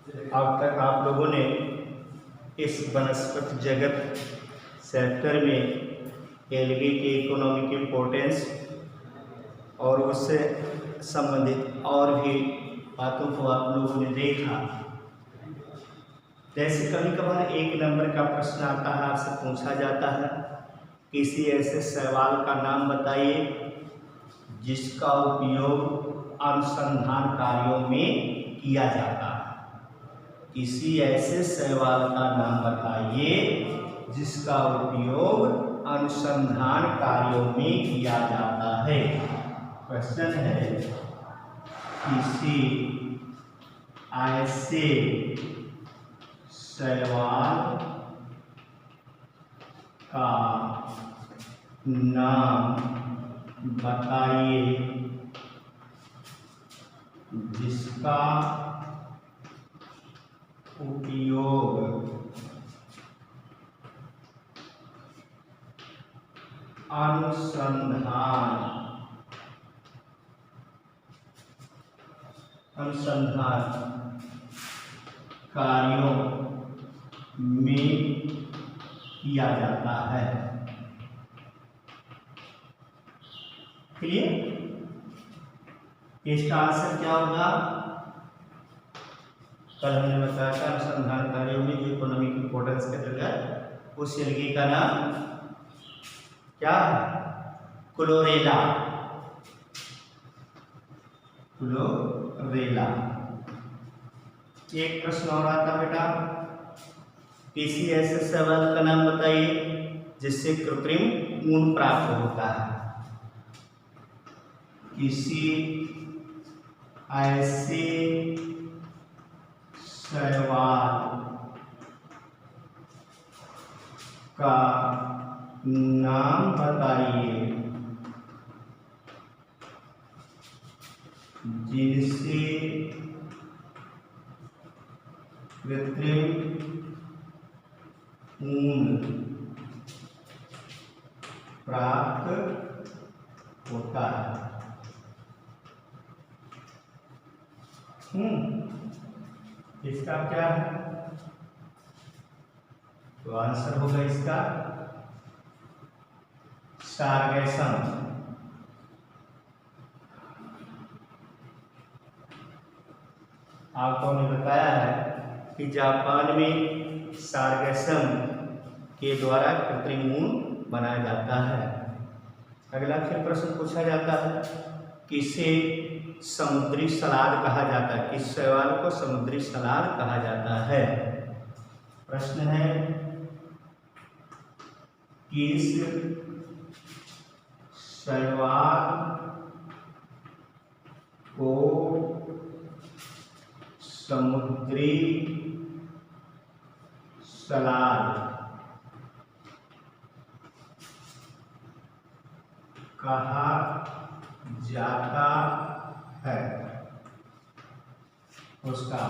अब तक आप लोगों ने इस वनस्पति जगत सेक्टर में एल्गी की इकोनॉमिक इम्पोर्टेंस और उससे संबंधित और भी बातों को आप लोगों ने देखा। जैसे कभी कभार एक नंबर का प्रश्न आता है, आपसे पूछा जाता है किसी ऐसे शैवाल का नाम बताइए जिसका उपयोग अनुसंधान कार्यों में किया जाता है। किसी ऐसे शैवाल का नाम बताइए जिसका उपयोग अनुसंधान कार्यों में किया जाता है। क्वेश्चन है किसी ऐसे शैवाल का नाम बताइए जिसका उपयोग अनुसंधान कार्यों में किया जाता है। क्लियर? इसका आंसर क्या होगा? कल हमने बताया था अनुसंधान कार्यों में जो इकोनॉमिक इंपोर्टेंस के अंतर्गत उस एल्गी का नाम क्या है? क्लोरेला। क्लोरेला। एक प्रश्न और आता बेटा, किसी ऐसे शैवाल का नाम बताइए जिससे कृत्रिम ऊन प्राप्त होता है। किसी ऐसे शैवाल का नाम बताइए जिनसे कृत्रिम ऊन प्राप्त होता है। इसका क्या है? तो आंसर होगा इसका सार्गेसम। आपको ने बताया है कि जापान में सार्गेसम के द्वारा कृत्रिम ऊन बनाया जाता है। अगला फिर प्रश्न पूछा जाता है किसे समुद्री सलाद कहा जाता है? किस शैवाल को समुद्री सलाद कहा जाता है? प्रश्न है किस शैवाल को समुद्री सलाद कहा जाता है? उसका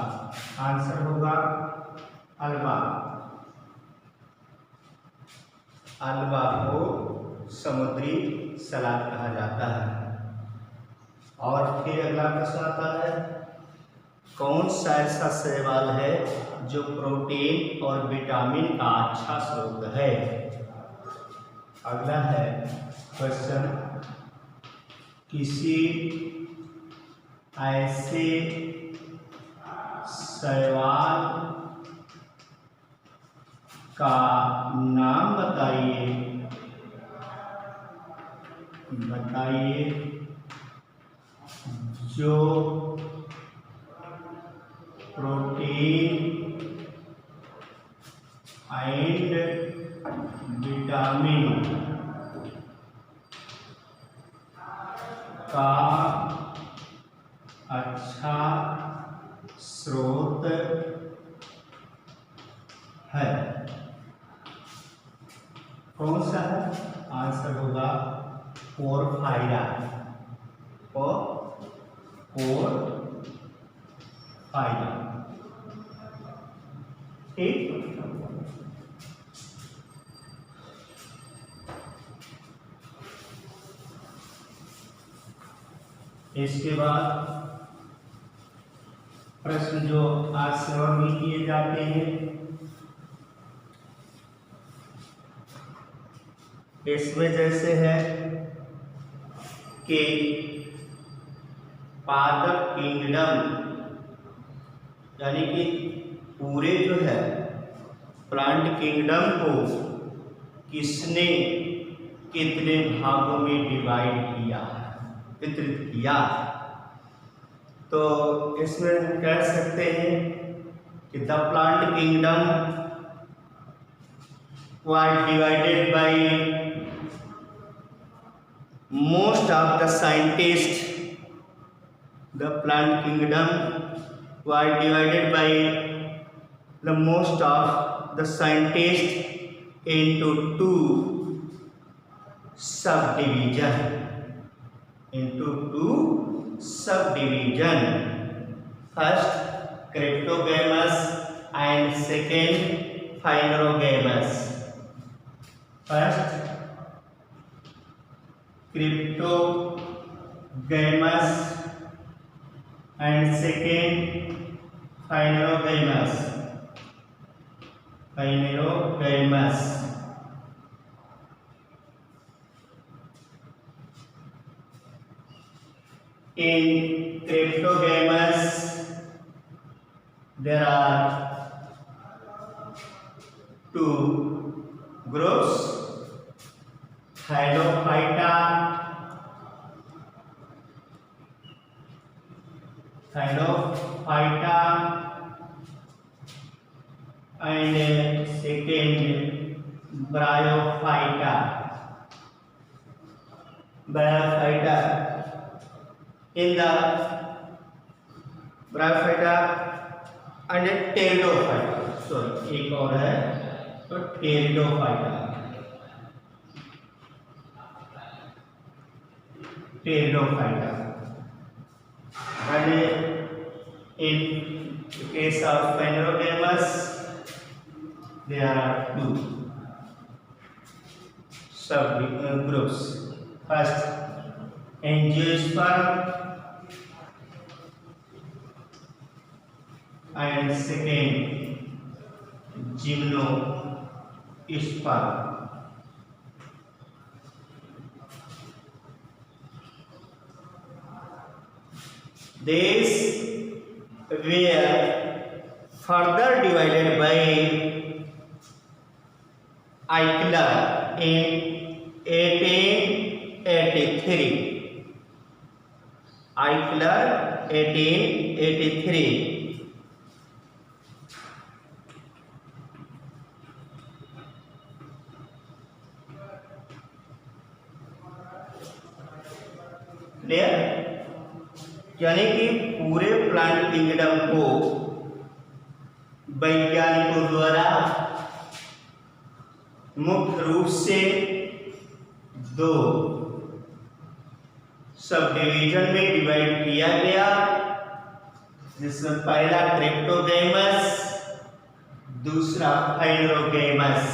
आंसर होगा अल्वा। अल्वा को समुद्री सलाद कहा जाता है। और फिर अगला प्रश्न आता है कौन सा ऐसा शैवाल है जो प्रोटीन और विटामिन का अच्छा स्रोत है? अगला है क्वेश्चन किसी ऐसे शैवाल का नाम बताइए जो प्रोटीन एंड विटामिन का अच्छा स्रोत है। कौन सा है? आंसर होगा पोरफायरा। पोरफायरा। ठीक। इसके बाद प्रश्न जो आज से और भी किए जाते हैं। इसमें जैसे है कि पादप किंगडम यानी कि पूरे जो है प्लांट किंगडम को किसने कितने भागों में डिवाइड किया, वितरित किया। तो इसमें हम कह सकते हैं कि the plant kingdom was divided by most of the scientist. The plant kingdom was divided by the most of the scientists into two subdivision. First Cryptogamous and second Phanerogamous. First Cryptogamous and second Phanerogamous. In Cryptogamous there are two groups, Thylophyta and second Bryophyta. In the Bryophyta and Pteridophyta, sorry एक और है तो Pteridophyta and in case of Phanerogamous there are two subgroups. First Angiosperm and second Gymnosperm. These were further divided by Eichler in 1883. Eichler 1883. Clear? यानी कि पूरे plant kingdom को वैज्ञानिकों द्वारा मुख्य रूप से दो सब डिवीजन में डिवाइड किया गया, जिसमें पहला क्रिप्टोगैमस, दूसरा फाइनरोगैमस।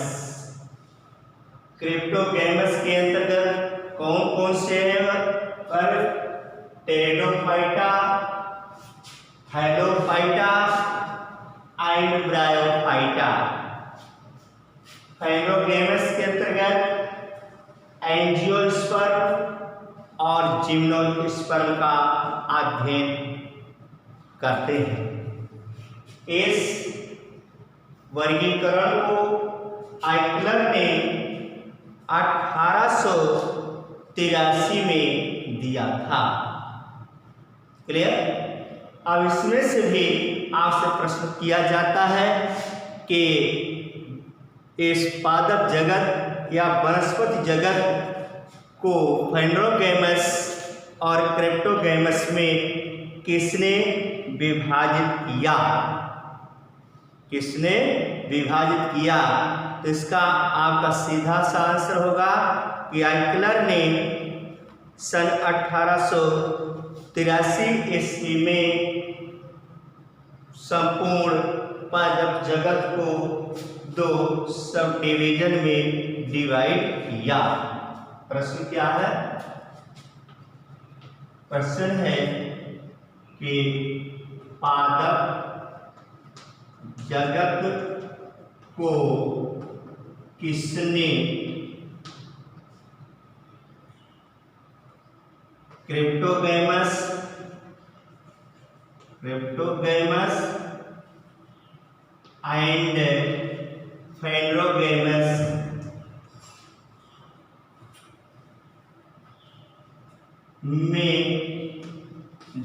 क्रिप्टोगैमस के अंतर्गत कौन कौन से हैं? पर टेरिडोफाइटा, थैलोफाइटा एंड ब्रायोफाइटा। फाइनरोगैमस के अंतर्गत एंजियोस्पर्म और जिम्नोस्पर्म का अध्ययन करते हैं। इस वर्गीकरण को आइक्लर ने 1883 में दिया था। क्लियर? अब इसमें से भी आपसे प्रश्न किया जाता है कि इस पादप जगत या वनस्पति जगत को फाइनरोगैमस और क्रिप्टोगैमस में किसने विभाजित किया? किसने विभाजित किया? तो इसका आपका सीधा सा आंसर होगा कि आइक्लर ने सन 1883 ईस्वी में संपूर्ण पादप जगत को दो सब डिवीजन में डिवाइड किया। प्रश्न क्या है? प्रश्न है कि पादप जगत को किसने क्रिप्टोगैमस एंड फेनरोगैमस में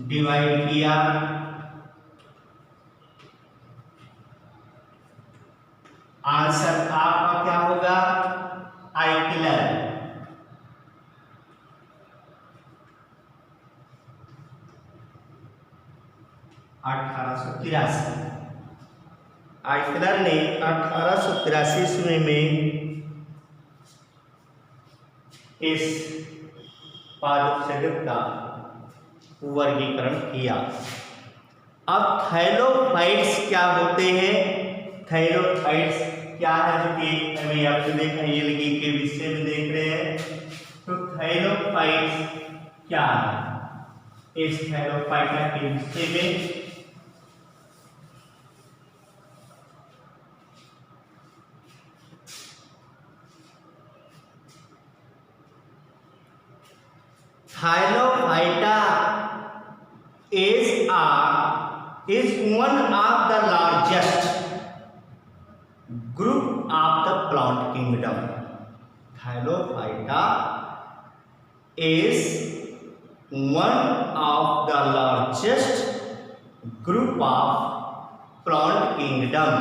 डिवाइड किया? आंसर आपका क्या होगा? आइकलर। आइकलर ने 1883 ईस्वी में इस पादप जगत का वर्गीकरण किया। अब थैलोफाइट्स क्या होते हैं? थैलोफाइट्स क्या है, जो कि हमें आपने देखा ये लगी के विषय में देख रहे हैं। तो थैलोफाइट्स क्या है, इस थैलोफाइटा के विषय में Thylophyta is one of the largest group of the plant kingdom. Thylophyta is one of the largest group of plant kingdom.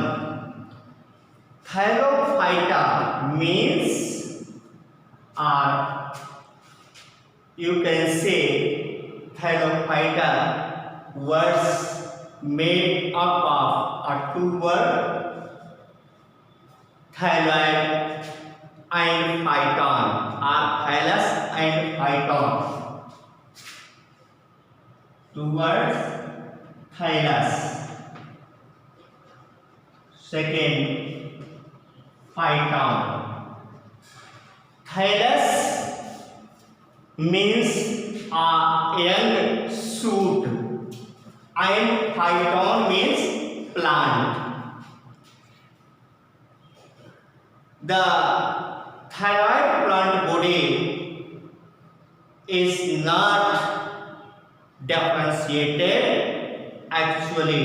Thylophyta means you can say Thylophyta was made up of two words, thyloid and phyton, or thylus and phyton. Two words, thylus. Second, phyton. Thylus means a young shoot and phyton means plant. The thyroid plant body is not differentiated, actually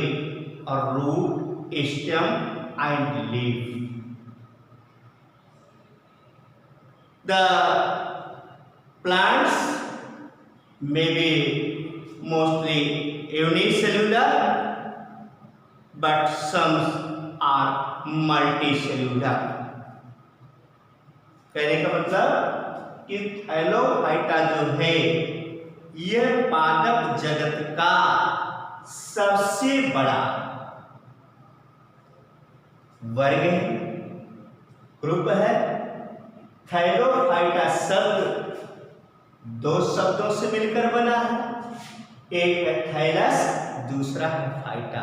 a root, stem and leaf. The plants may be mostly unicellular, but some are multicellular. कहने का मतलब कि Thallophyta जो है यह पादप जगत का सबसे बड़ा वर्ग है, ग्रुप है। थैलोफाइटा शब्द दो शब्दों से मिलकर बना है, एक है थैलस, दूसरा है फाइटा।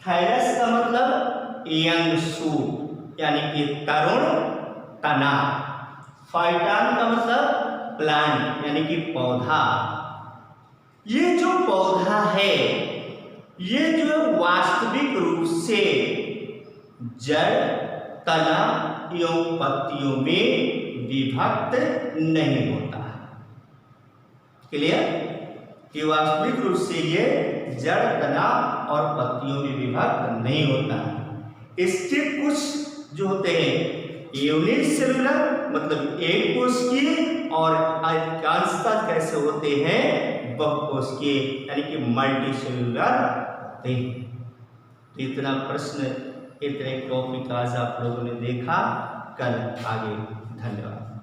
थैलस का मतलब यंग शूट यानी कि तरुण तना, फाइटान का मतलब प्लांट यानी कि पौधा। ये जो पौधा है ये जो वास्तविक रूप से जड़, तना एवं पत्तियों में विभक्त नहीं होता है। क्लियर? कि वास्तविक रूप से ये जड़, तना और पत्तियों में विभक्त नहीं होता है। इसके कुछ जो होते हैं यूनिसेलुलर मतलब एक कोशिकीय, और अधिकांशतः कैसे होते हैं बहुकोशिकीय यानी कि मल्टी सेलुलर होते हैं। तो इतना प्रश्न, इतने टॉपिक आज आप लोगों ने देखा। कल आगे। धन्यवाद।